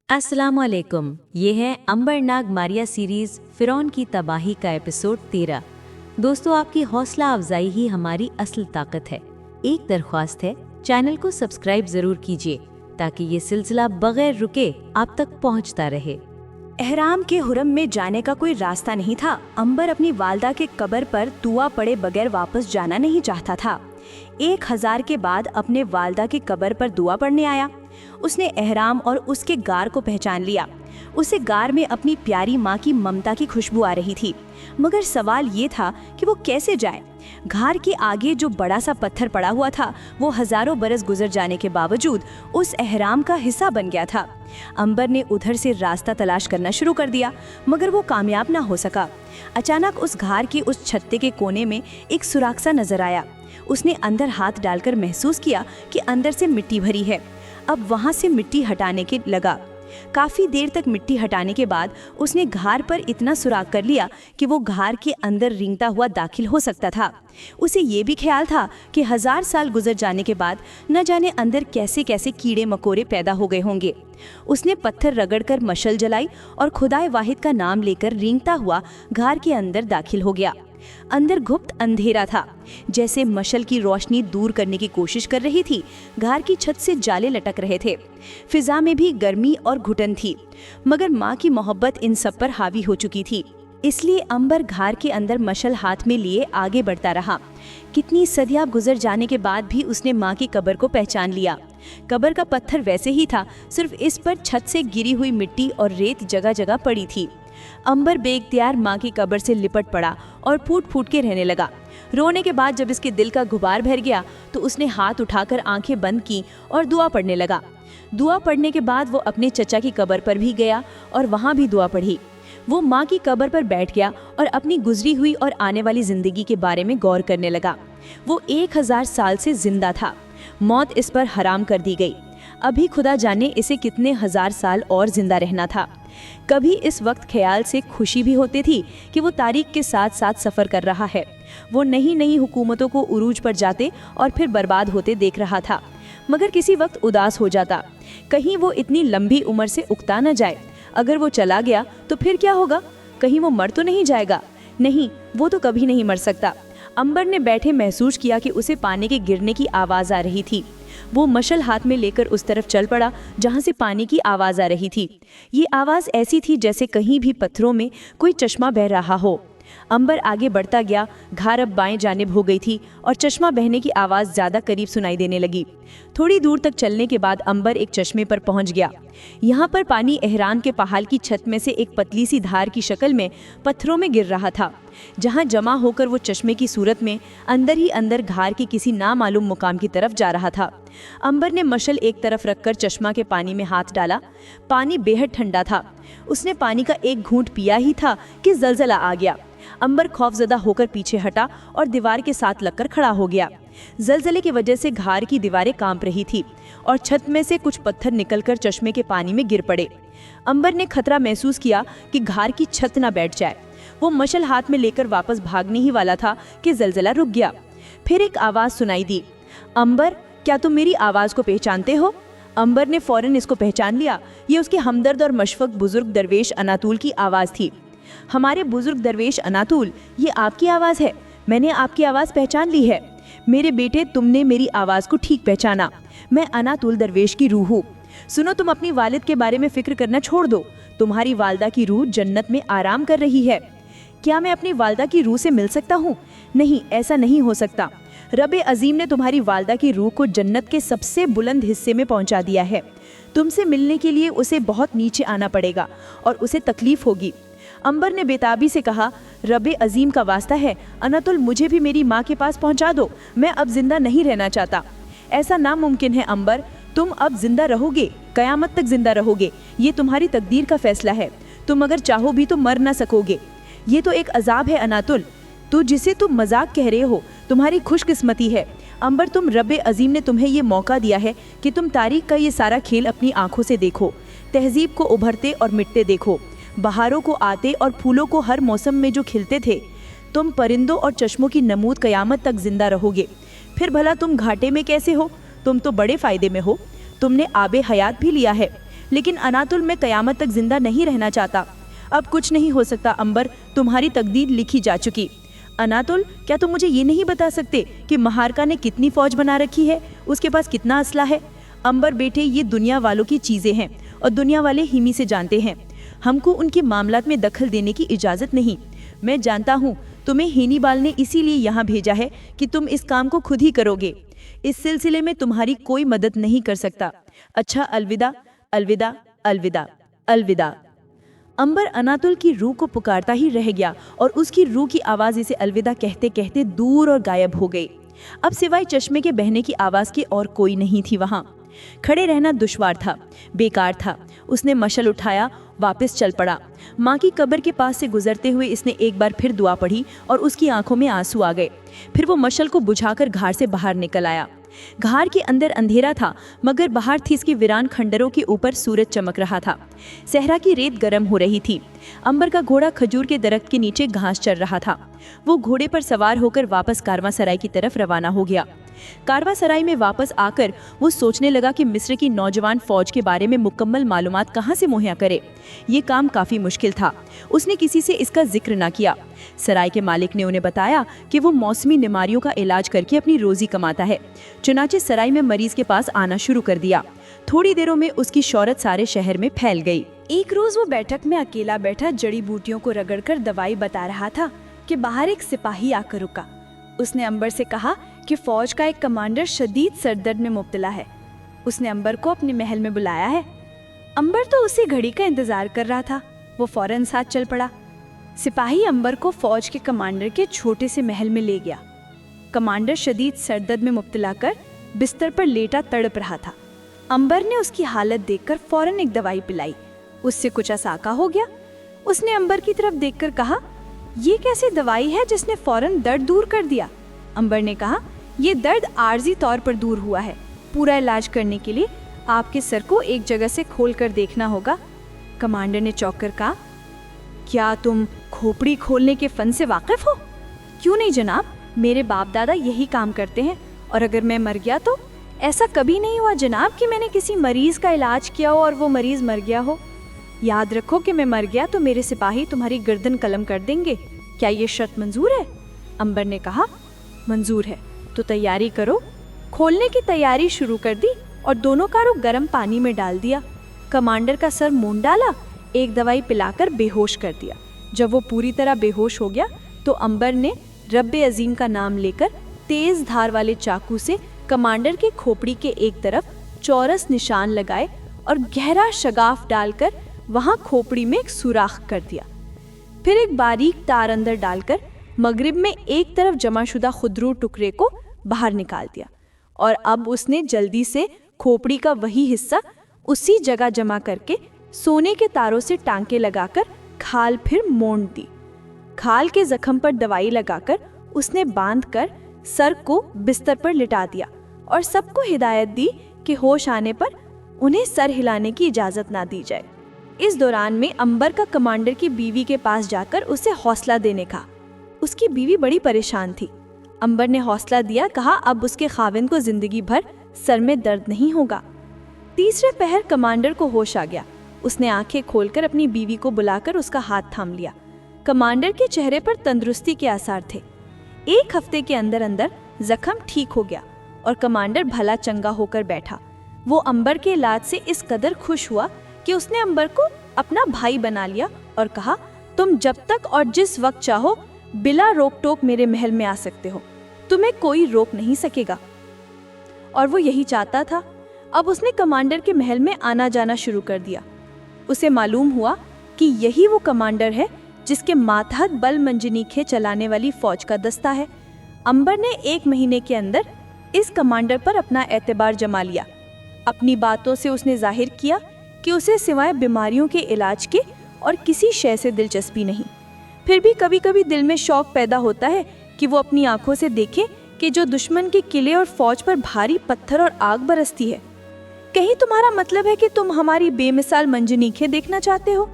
अस्सलामुअलैकुम। ये है अंबरनाग मारिया सीरीज फिरौन की तबाही का एपिसोड 13। दोस्तों, आपकी हौसला अफजाई ही हमारी असल ताकत है। एक दरख्वास्त है, चैनल को सब्सक्राइब जरूर कीजिए ताकि ये सिलसिला बगैर रुके आप तक पहुंचता रहे। एहराम के हुरम में जाने का कोई रास्ता नहीं था। अंबर अपनी वालदा के कब्र पर दुआ पड़े बगैर वापस जाना नहीं चाहता था। 1000 के बाद अपने वालदा की कब्र पर दुआ पढ़ने आया। उसने एहराम और उसके गार को पहचान लिया। उसे गार में अपनी प्यारी माँ की ममता की खुशबू आ रही थी, मगर सवाल ये था कि वो कैसे जाए। घार के आगे जो बड़ा सा पत्थर पड़ा हुआ था, वो हजारों बरस गुजर जाने के बावजूद उस एहराम का हिस्सा बन गया था। अंबर ने उधर से रास्ता तलाश करना शुरू कर दिया, मगर वो कामयाब ना हो सका। अचानक उस घार के उस छत्ते के कोने में एक सुराख सा नजर आया। उसने अंदर हाथ डालकर महसूस किया कि अंदर से मिट्टी भरी है। अब वहां से मिट्टी हटाने के लगा। काफी देर तक मिट्टी हटाने के बाद उसने घार पर इतना सुराख कर लिया कि वो घार के अंदर रेंगता हुआ दाखिल हो सकता था। उसे ये भी ख्याल था कि 1000 साल गुजर जाने के बाद न जाने अंदर कैसे कैसे कीड़े मकोड़े पैदा हो गए होंगे। उसने पत्थर रगड़कर मशल जलाई और खुदाए वाहिद का नाम लेकर रेंगता हुआ घार के अंदर दाखिल हो गया। अंदर गुप्त अंधेरा था, जैसे मशल की रोशनी दूर करने की कोशिश कर रही थी। घार की छत से जाले लटक रहे थे। फिजा में भी गर्मी और घुटन थी, मगर माँ की मोहब्बत इन सब पर हावी हो चुकी थी। इसलिए अंबर घार के अंदर मशल हाथ में लिए आगे बढ़ता रहा। कितनी सदियां गुजर जाने के बाद भी उसने माँ की कब्र को पहचान लिया। कब्र का पत्थर वैसे ही था, सिर्फ इस पर छत से गिरी हुई मिट्टी और रेत जगह जगह पड़ी थी। अंबर बेइख्तियार माँ की कब्र से लिपट पड़ा और फूट फूट के रहने लगा। रोने के बाद जब इसके दिल का गुबार भर गया तो उसने हाथ उठाकर आंखें बंद की और दुआ पढ़ने लगा। दुआ पढ़ने के बाद वो अपने चचा की कब्र पर भी गया और वहाँ भी दुआ पढ़ी। वो माँ की कब्र पर बैठ गया और अपनी गुजरी हुई और आने वाली जिंदगी के बारे में गौर करने लगा। वो 1000 साल से जिंदा था। मौत इस पर हराम कर दी गई। अभी खुदा जाने इसे कितने 1000 साल और जिंदा रहना था। कभी इस वक्त ख्याल से खुशी भी होती थी कि वो तारीख के साथ साथ सफ़र कर रहा है। वो नई नई हुकूमतों को उरूज पर जाते और फिर बर्बाद होते देख रहा था, मगर किसी वक्त उदास हो जाता। कहीं वो इतनी लंबी उम्र से उकता न जाए। अगर वो चला गया तो फिर क्या होगा? कहीं वो मर तो नहीं जाएगा? नहीं, वो तो कभी नहीं मर सकता। अंबर ने बैठे महसूस किया कि उसे पानी के गिरने की आवाज़ आ रही थी। वो मशल हाथ में लेकर उस तरफ चल पड़ा जहां से पानी की आवाज़ आ रही थी। ये आवाज़ ऐसी थी जैसे कहीं भी पत्थरों में कोई चश्मा बह रहा हो। अंबर आगे बढ़ता गया। घार अब बाएं जानिब हो गई थी और चश्मा बहने की आवाज़ ज़्यादा करीब सुनाई देने लगी। थोड़ी दूर तक चलने के बाद अंबर एक चश्मे पर पहुंच गया। यहाँ पर पानी एहराम के पहाड़ की छत में से एक पतली सी धार की शक्ल में पत्थरों में गिर रहा था, जहाँ जमा होकर वो चश्मे की सूरत में अंदर ही अंदर घार के किसी नामालूम मुकाम की तरफ जा रहा था। अंबर ने मशल एक तरफ रखकर चश्मा के पानी में हाथ डाला। पानी बेहद ठंडा था। उसने पानी का एक घूंट पिया ही था कि जलजला आ गया। अंबर खौफजदा होकर पीछे हटा और दीवार के साथ लगकर खड़ा हो गया। जलजले की वजह से घार की दीवारें कांप रही थी और छत में से कुछ पत्थर निकलकर चश्मे के पानी में गिर पड़े। अंबर ने खतरा महसूस किया कि घार की छत न बैठ जाए। वो मशल हाथ में लेकर वापस भागने ही वाला था कि जलजला रुक गया। फिर एक आवाज़ सुनाई दी, अंबर, क्या तुम मेरी आवाज़ को पहचानते हो? अंबर ने फौरन इसको पहचान लिया। ये उसके हमदर्द और मशफक बुजुर्ग दरवेश अनातुल की आवाज़ थी। हमारे बुजुर्ग दरवेश अनातुल, ये आपकी आवाज़ है। मैंने आपकी आवाज़ पहचान ली है। मेरे बेटे, तुमने मेरी आवाज़ को ठीक पहचाना। मैं अनातुल दरवेश की रूह हूँ। सुनो, तुम अपनी वालिद के बारे में फ़िक्र करना छोड़ दो। तुम्हारी वालदा की रूह जन्नत में आराम कर रही है। क्या मैं अपनी वालदा की रूह से मिल सकता हूँ? नहीं, ऐसा नहीं हो सकता। रब अजीम ने तुम्हारी वालदा की रूह को जन्नत के सबसे बुलंद हिस्से में पहुँचा दिया है। तुमसे मिलने के लिए उसे बहुत नीचे आना पड़ेगा और उसे तकलीफ होगी। अंबर ने बेताबी से कहा, रब अजीम का वास्ता है अनातुल, मुझे भी मेरी माँ के पास पहुँचा दो। मैं अब जिंदा नहीं रहना चाहता। ऐसा नामुमकिन है अंबर, तुम अब जिंदा रहोगे, कयामत तक जिंदा रहोगे। ये तुम्हारी तकदीर का फैसला है। तुम अगर चाहो भी तो मर ना सकोगे। ये तो एक अजाब है अनातुल, तो जिसे तुम मजाक कह रहे हो, तुम्हारी खुशकिस्मती है। अंबर, तुम रब अजीम ने तुम्हें ये मौका दिया है कि तुम तारीख का ये सारा खेल अपनी आंखों से देखो। तहजीब को उभरते और मिटते देखो, बहारों को आते और फूलों को हर मौसम में जो खिलते थे। तुम परिंदों और चश्मों की नमूद कयामत तक जिंदा रहोगे। फिर भला तुम घाटे में कैसे हो? तुम तो बड़े फायदे में हो। तुमने आबे हयात भी लिया है। लेकिन अनातुल मैं कयामत तक जिंदा नहीं रहना चाहता। अब कुछ नहीं हो सकता अंबर, तुम्हारी तकदीर लिखी जा चुकी। अनातुल, क्या तुम मुझे ये नहीं बता सकते कि महारका ने कितनी फौज बना रखी है, उसके पास कितना असला है? अंबर बेटे, ये दुनिया वालों की चीजें हैं और दुनिया वाले हिमी से जानते हैं। हमको उनके मामलात में दखल देने की इजाजत नहीं। मैं जानता हूँ तुम्हें हेनीबाल ने इसीलिए यहाँ भेजा है कि तुम इस काम को खुद ही करोगे। इस सिलसिले में तुम्हारी कोई मदद नहीं कर सकता। अच्छा, अलविदा अलविदा अलविदा अलविदा। अंबर अनातुल की रूह को पुकारता ही रह गया और उसकी रूह की आवाज इसे अलविदा कहते कहते दूर और गायब हो गई। अब सिवाय चश्मे के बहने की आवाज के और कोई नहीं थी वहां। खड़े रहना दुश्वार था, बेकार था। उसने मशल उठाया, वापस चल पड़ा। माँ की कब्र के पास से गुजरते हुए इसने एक बार फिर दुआ पढ़ी और उसकी आंखों में आंसू आ गए। फिर वो मशल को बुझाकर घार से बाहर निकल आया। घार के अंदर अंधेरा था, मगर बाहर थी इसकी वीरान खंडरों के ऊपर सूरज चमक रहा था। सहरा की रेत गर्म हो रही थी। अंबर का घोड़ा खजूर के दरख्त के नीचे घास चर रहा था। वो घोड़े पर सवार होकर वापस कारवांसराय की तरफ रवाना हो गया। कारवांसराय में वापस आकर वो सोचने लगा कि मिस्र की नौजवान फौज के बारे में मुकम्मल मालूमात कहाँ से मुहैया करे। ये काम काफी मुश्किल था। उसने किसी से इसका जिक्र न किया। सराय के मालिक ने उन्हें बताया कि वो मौसमी बीमारियों का इलाज करके अपनी रोजी कमाता है। चुनाचे सराय में मरीज के पास आना शुरू कर दिया। थोड़ी देरों में उसकी शोहरत सारे शहर में फैल गई। एक रोज वो बैठक में अकेला बैठा जड़ी बूटियों को रगड़कर दवाई बता रहा था कि बाहर एक सिपाही आकर रुका। उसने अंबर से कहा कि फौज का एक कमांडर शदीद सरदर्द में मुब्तला है। उसने अंबर को अपने महल में बुलाया है। अंबर तो उसी घड़ी का इंतजार कर रहा था। वो फौरन साथ चल पड़ा। सिपाही अंबर को फौज के कमांडर के छोटे से महल में ले गया। कमांडर शदीद सरदर्द में मुब्तला कर बिस्तर पर लेटा तड़प रहा था। अंबर ने उसकी हालत देखकर फौरन एक दवाई पिलाई। उससे कुछ असाका हो गया। उसने अंबर की तरफ देखकर कहा, ये कैसी दवाई है जिसने फौरन दर्द दूर कर दिया? अंबर ने कहा, ये दर्द आर्जी तौर पर दूर हुआ है। पूरा इलाज करने के लिए आपके सर को एक जगह से खोलकर देखना होगा। कमांडर ने चौंक कर कहा, क्या तुम खोपड़ी खोलने के फन से वाकिफ हो? क्यों नहीं जनाब, मेरे बाप दादा यही काम करते हैं। और अगर मैं मर गया तो? ऐसा कभी नहीं हुआ जनाब कि मैंने किसी मरीज का इलाज किया हो और वो मरीज मर गया हो। याद रखो कि मैं मर गया तो मेरे सिपाही तुम्हारी गर्दन कलम कर देंगे। क्या ये शर्त मंजूर है? अंबर ने कहा, मंजूर है। तो तैयारी करो। खोलने की तैयारी शुरू कर दी और दोनों कारों गर्म पानी में डाल दिया। कमांडर का सर मूंड डाला, एक दवाई पिलाकर बेहोश कर दिया। जब वो पूरी तरह बेहोश हो गया तो अंबर ने रब्बे अजीम का नाम लेकर तेज धार वाले चाकू से कमांडर के खोपड़ी के एक तरफ चौरस निशान लगाए और गहरा शगाफ डालकर वहां खोपड़ी में एक सुराख कर दिया। फिर एक बारीक तार अंदर डालकर मगरिब में एक तरफ जमाशुदा खुदरू टुकड़े को बाहर निकाल दिया और अब उसने जल्दी से खोपड़ी का वही हिस्सा उसी जगह जमा करके सोने के तारों से टांके लगाकर खाल फिर मोड़ दी। खाल के जख्म पर दवाई लगाकर उसने बांधकर सर को बिस्तर पर लिटा दिया और सबको हिदायत दी कि होश आने पर उन्हें सर हिलाने की इजाजत ना दी जाए। इस दौरान में अंबर का कमांडर की बीवी के पास जाकर उसे हौसला देने का। उसकी बीवी बड़ी परेशान थी। अंबर ने हौसला दिया, कहा अब उसके खाविंद को जिंदगी भर सर में दर्द नहीं होगा। तीसरे पहर कमांडर को होश आ गया। उसने आंखें खोलकर अपनी बीवी को बुलाकर उसका हाथ थाम लिया। कमांडर के चेहरे पर तंदुरुस्ती के आसार थे। एक हफ्ते के अंदर अंदर जख्म ठीक हो गया और कमांडर भला चंगा होकर बैठा। वो अंबर के इलाज से इस कदर खुश हुआ कि उसने अंबर को अपना भाई बना लिया और कहा, तुम जब तक और जिस वक्त चाहो बिला रोक टोक मेरे महल में आ सकते हो, तुम्हें कोई रोक नहीं सकेगा। और वो यही चाहता था। अब उसने कमांडर के महल में आना जाना शुरू कर दिया। उसे मालूम हुआ कि यही वो कमांडर है जिसके मातहत बल मंजनीखे चलाने वाली फौज का दस्ता है। अंबर ने 1 महीने के अंदर इस कमांडर पर अपना एतबार जमा लिया। अपनी बातों से उसने जाहिर किया कि उसे सिवाय बीमारियों के इलाज के और किसी शय से दिलचस्पी नहीं। फिर भी कभी कभी दिल में शौक पैदा होता है कि वो अपनी आंखों से देखे कि जो दुश्मन के किले और फौज पर भारी पत्थर और आग बरसती है। कहीं तुम्हारा मतलब है कि तुम हमारी बेमिसाल मंजनीखें देखना चाहते हो?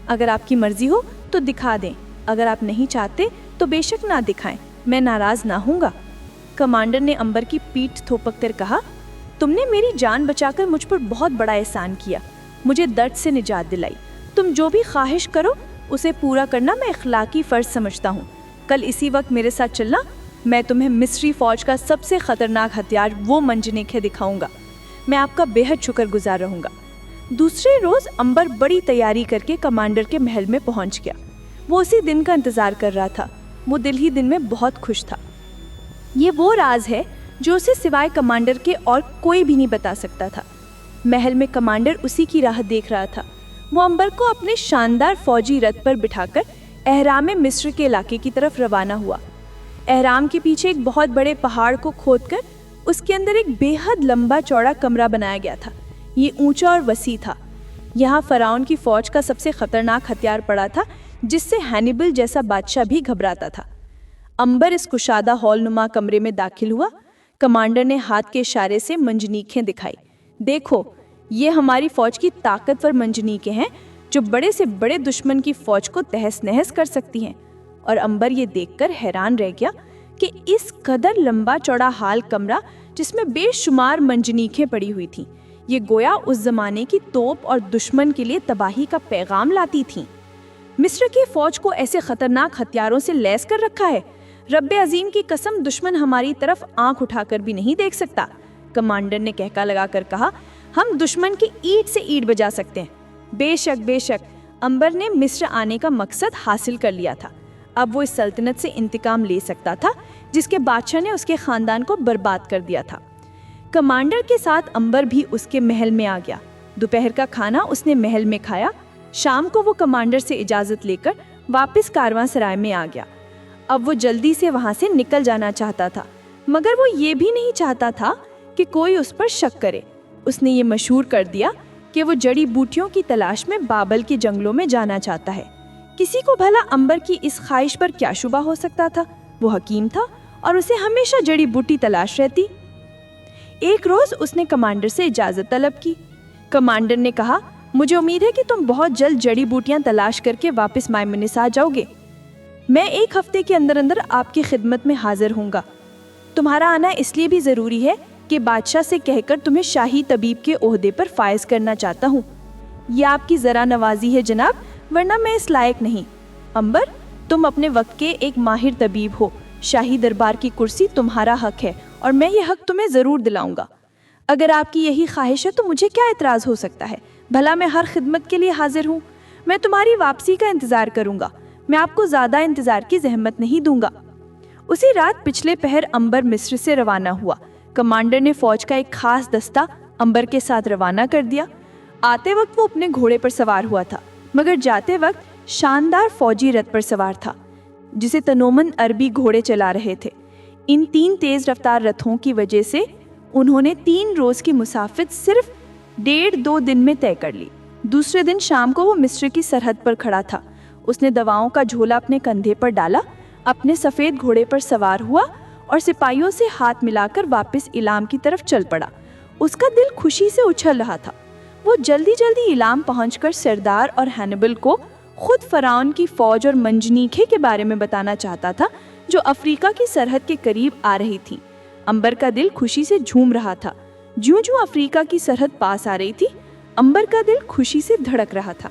अगर आपकी मर्जी हो तो दिखा दें, अगर आप नहीं चाहते तो बेशक ना दिखाएं, मैं नाराज ना हूँगा। कमांडर ने अंबर की पीठ थोपक कर कहा, तुमने मेरी जान बचाकर मुझ पर बहुत बड़ा एहसान किया मुझे दर्द से निजात दिलाई। तुम जो भी ख्वाहिश करो उसे पूरा करना मैं इखलाकी फ़र्ज समझता हूँ। कल इसी वक्त मेरे साथ चलना, मैं तुम्हें मिस्री फ़ौज का सबसे ख़तरनाक हथियार वो मंजनीखें दिखाऊंगा। मैं आपका बेहद शुक्रगुजार रहूँगा। दूसरे रोज़ अंबर बड़ी तैयारी करके कमांडर के महल में पहुँच गया। वो उसी दिन का इंतज़ार कर रहा था। वो दिल ही दिल में बहुत खुश था। ये वो राज है जो उसे सिवाय कमांडर के और कोई भी नहीं बता सकता था। महल में कमांडर उसी की राह देख रहा था। वो अंबर को अपने शानदार फौजी रथ पर बिठाकर एहराम मिस्र के इलाके की तरफ रवाना हुआ। एहराम के पीछे एक बहुत बड़े पहाड़ को खोदकर उसके अंदर एक बेहद लंबा चौड़ा कमरा बनाया गया था। ये ऊंचा और वसी था। यहाँ फराउन की फौज का सबसे खतरनाक हथियार पड़ा था, जिससे हैनिबल जैसा बादशाह भी घबराता था। अंबर इस कुशादा हॉल नुमा कमरे में दाखिल हुआ। कमांडर ने हाथ के इशारे से मंजनीखें दिखाई। देखो, ये हमारी फौज की ताकतवर मंजनीखें हैं जो बड़े से बड़े दुश्मन की फौज को तहस नहस कर सकती हैं। और अंबर ये देखकर हैरान रह गया कि इस कदर लंबा चौड़ा हाल कमरा जिसमें बेशुमार मंजनीखें पड़ी हुई थीं, ये गोया उस जमाने की तोप और दुश्मन के लिए तबाही का पैगाम लाती थीं। मिस्र की फौज को ऐसे खतरनाक हथियारों से लैस कर रखा है, रब्बे अजीम की कसम दुश्मन हमारी तरफ आंख उठाकर भी नहीं देख सकता। कमांडर ने कहका लगाकर कहा, हम दुश्मन की ईंट से ईंट बजा सकते हैं। बेशक बेशक, अंबर ने मिस्र आने का मकसद हासिल कर लिया था। अब वो इस सल्तनत से इंतकाम ले सकता था जिसके बादशाह ने उसके खानदान को बर्बाद कर दिया था। कमांडर के साथ अंबर भी उसके महल में आ गया। दोपहर का खाना उसने महल में खाया। शाम को वो कमांडर से इजाज़त लेकर वापस कारवांसराय में आ गया। अब वो जल्दी से वहाँ से निकल जाना चाहता था, मगर वो ये भी नहीं चाहता था कि कोई उस पर शक करे। उसने ये मशहूर कर दिया कि वो जड़ी बूटियों की तलाश में बाबल के जंगलों में जाना चाहता है। किसी को भला अंबर की इस ख्वाहिश पर क्या शुबा हो सकता था? वो हकीम था और उसे हमेशा जड़ी बूटी तलाश रहती। एक रोज उसने कमांडर से इजाज़त तलब की। कमांडर ने कहा, मुझे उम्मीद है कि तुम बहुत जल्द जड़ी बूटियां तलाश करके वापस मायमनस आ जाओगे। मैं 1 हफ्ते के अंदर अंदर आपकी खिदमत में हाजिर होऊंगा। तुम्हारा आना इसलिए भी ज़रूरी है कि बादशाह से कहकर तुम्हें शाही तबीब के ओहदे पर फायज करना चाहता हूँ। यह आपकी ज़रा नवाजी है जनाब, वरना मैं इस लायक नहीं। अंबर, तुम अपने वक्त के एक माहिर तबीब हो। शाही दरबार की कुर्सी तुम्हारा हक है और मैं ये हक तुम्हें ज़रूर दिलाऊंगा। अगर आपकी यही ख्वाहिश है तो मुझे क्या एतराज़ हो सकता है? भला मैं हर खिदमत के लिए हाजिर हूँ। मैं तुम्हारी वापसी का इंतज़ार करूँगा। मैं आपको ज़्यादा इंतज़ार की जहमत नहीं दूंगा। उसी रात पिछले पहर अंबर मिस्र से रवाना हुआ। कमांडर ने फौज का एक खास दस्ता अंबर के साथ रवाना कर दिया। आते वक्त वो अपने घोड़े पर सवार हुआ था, मगर जाते वक्त शानदार फौजी रथ पर सवार था जिसे तनोमंद अरबी घोड़े चला रहे थे। इन 3 तेज रफ्तार रथों की वजह से उन्होंने 3 रोज की मुसाफिर सिर्फ 1.5-2 दिन में तय कर ली। दूसरे दिन शाम को वो मिस्र की सरहद पर खड़ा था। उसने दवाओं का झोला अपने कंधे पर डाला, अपने सफ़ेद घोड़े पर सवार हुआ और सिपाहियों से हाथ मिलाकर वापस इलाम की तरफ चल पड़ा। उसका दिल खुशी से उछल रहा था। वो जल्दी जल्दी इलाम पहुंचकर सरदार और हैनिबल को खुद फराउन की फौज और मंजनीखे के बारे में बताना चाहता था जो अफ्रीका की सरहद के करीब आ रही थी। अंबर का दिल खुशी से झूम रहा था। ज्यों ज्यों अफ्रीका की सरहद पास आ रही थी, अंबर का दिल खुशी से धड़क रहा था।